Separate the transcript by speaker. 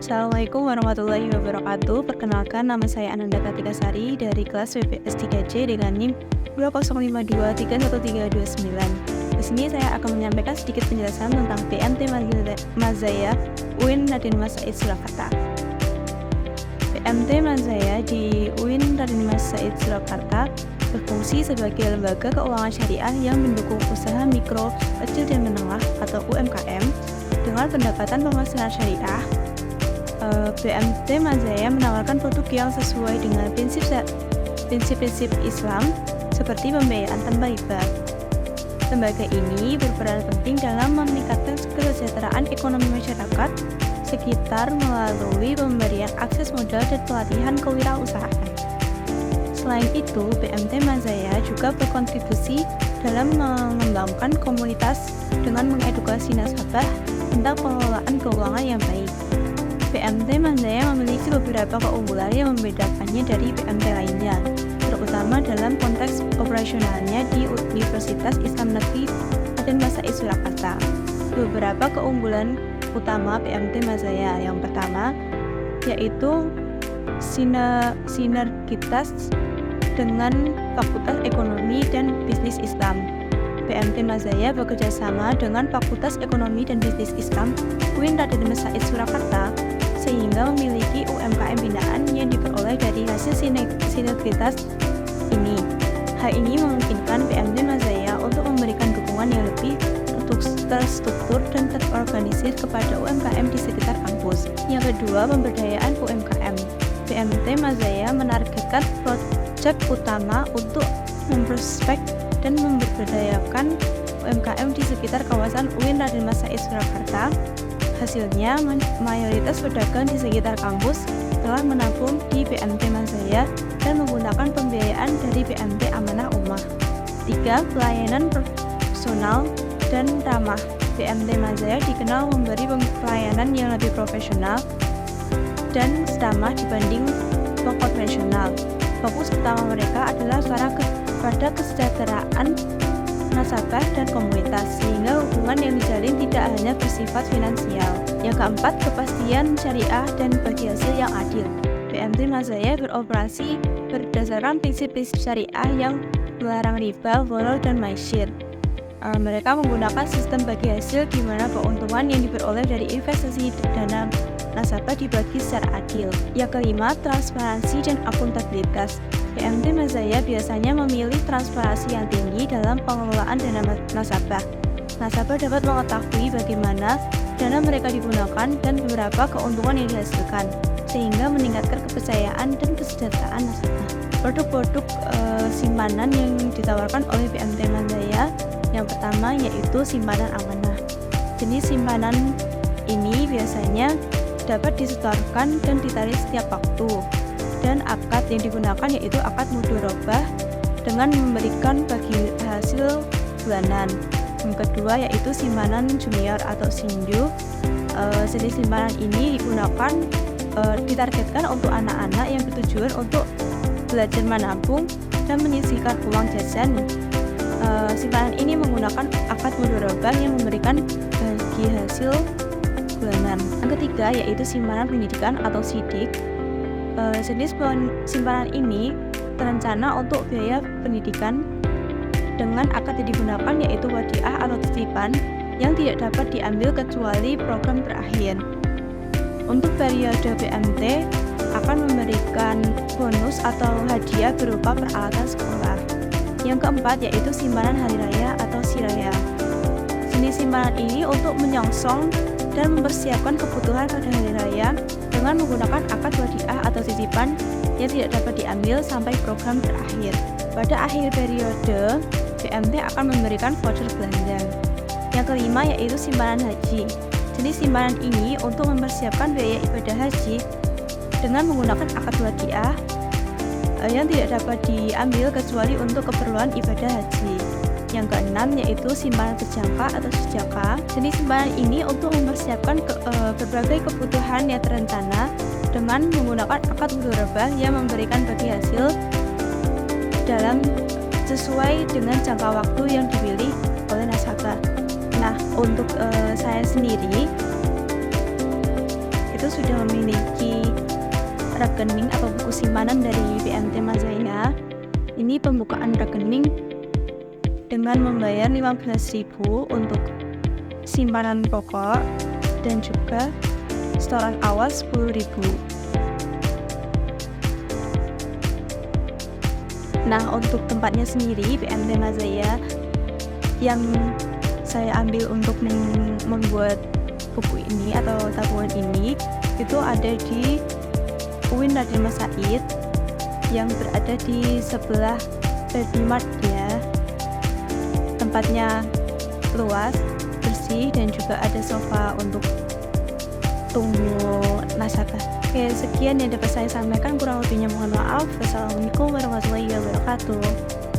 Speaker 1: Assalamualaikum warahmatullahi wabarakatuh. Perkenalkan, nama saya Ananda Kartikasari dari kelas WPS 3C dengan NIM 205231329. Di sini saya akan menyampaikan sedikit penjelasan tentang PMT Mazaya UIN Raden Mas Said Surakarta. PMT Mazaya di UIN Raden Mas Said Surakarta berfungsi sebagai lembaga keuangan syariah yang mendukung usaha mikro, kecil dan menengah atau UMKM dengan pendapatan penghasilan syariah. PMT Mazaya menawarkan produk yang sesuai dengan prinsip-prinsip Islam seperti pembiayaan tanpa riba. Lembaga ini berperan penting dalam meningkatkan kesejahteraan ekonomi masyarakat sekitar melalui pemberian akses modal dan pelatihan kewirausahaan. Selain itu, PMT Mazaya juga berkontribusi dalam mengembangkan komunitas dengan mengedukasi nasabah tentang pengelolaan keuangan yang baik. PMT Mazaya memiliki beberapa keunggulan yang membedakannya dari PMT lainnya, terutama dalam konteks operasionalnya di Universitas Islam Negeri Raden Mas Said Surakarta. Beberapa keunggulan utama PMT Mazaya yang pertama yaitu sinergitas dengan Fakultas Ekonomi dan Bisnis Islam. PMT Mazaya bekerjasama dengan Fakultas Ekonomi dan Bisnis Islam UIN Raden Mas Said Surakarta sehingga memiliki UMKM binaan yang diperoleh dari hasil sinergitas ini. Hal ini memungkinkan PMT Mazaya untuk memberikan dukungan yang lebih terstruktur dan terorganisir kepada UMKM di sekitar kampus. Yang kedua, pemberdayaan UMKM. PMT Mazaya menargetkan proyek utama untuk memprospek dan memberdayakan UMKM di sekitar kawasan UIN Raden Mas Said Surakarta. Hasilnya, mayoritas pedagang di sekitar kampus telah menampung di PMT Mazaya dan menggunakan pembiayaan dari PMT Amanah Ummah. 3. Pelayanan personal dan ramah. PMT Mazaya dikenal memberi pelayanan yang lebih profesional dan ramah dibanding bank konvensional. Fokus utama mereka adalah pada kesejahteraan nasabah dan komunitas, sehingga hubungan yang dijalin tidak hanya bersifat finansial. Yang keempat, kepastian syariah dan bagi hasil yang adil. PMT Mazaya beroperasi berdasarkan prinsip-prinsip syariah yang melarang riba, gharar, dan maisir. Mereka menggunakan sistem bagi hasil di mana keuntungan yang diperoleh dari investasi dana nasabah dibagi secara adil. Yang kelima, transparansi dan akuntabilitas. PMT Mazaya biasanya memilih transparansi yang tinggi dalam pengelolaan dana nasabah. Nasabah dapat mengetahui bagaimana dana mereka digunakan dan beberapa keuntungan yang dihasilkan, sehingga meningkatkan kepercayaan dan kesejahteraan nasabah. Produk-produk simpanan yang ditawarkan oleh PMT Mazaya yang pertama yaitu simpanan amanah. Jenis simpanan ini biasanya dapat disetorkan dan ditarik setiap waktu. Dan akad yang digunakan yaitu akad mudharabah dengan memberikan bagi hasil bulanan. Yang kedua yaitu simpanan junior atau SINJU. Jenis simpanan ini digunakan ditargetkan untuk anak-anak yang bertujuan untuk belajar menabung dan menyisihkan uang jajan. Simpanan ini menggunakan akad mudharabah yang memberikan bagi hasil bulanan. Yang ketiga yaitu simpanan pendidikan atau SIDIQ. Jenis simpanan ini terencana untuk biaya pendidikan dengan akad yang digunakan yaitu wadiah atau titipan yang tidak dapat diambil kecuali program berakhir. Untuk periode PMT akan memberikan bonus atau hadiah berupa peralatan sekolah. Yang keempat yaitu simpanan hari raya atau siraya. Jenis simpanan ini untuk menyongsong dan mempersiapkan kebutuhan pada hari raya dengan menggunakan akad wadiah atau titipan yang tidak dapat diambil sampai program berakhir. Pada akhir periode, PMT akan memberikan voucher belanja. Yang kelima yaitu simpanan haji. Jenis simpanan ini untuk mempersiapkan biaya ibadah haji dengan menggunakan akad wadiah yang tidak dapat diambil kecuali untuk keperluan ibadah haji. Yang keenam yaitu simpanan berjangka atau sujaka. Jenis simpanan ini untuk mempersiapkan berbagai kebutuhan yang terencana dengan menggunakan akad mudharabah yang memberikan bagi hasil dalam sesuai dengan jangka waktu yang dipilih oleh nasabah. Nah, untuk saya sendiri itu sudah memiliki rekening atau buku simpanan dari BMT Mazaya. Ini pembukaan rekening dengan membayar 15.000 untuk simpanan pokok dan juga setoran awal 10.000. Nah, untuk tempatnya sendiri BMT Mazaya yang saya ambil untuk membuat buku ini atau tabungan ini itu ada di UIN Raden Mas Said yang berada di sebelah Baby Mart ya. Tempatnya luas, bersih, dan juga ada sofa untuk tunggu nasabah. Oke, sekian yang dapat saya sampaikan, kurang lebihnya mohon maaf. Wassalamualaikum warahmatullahi wabarakatuh.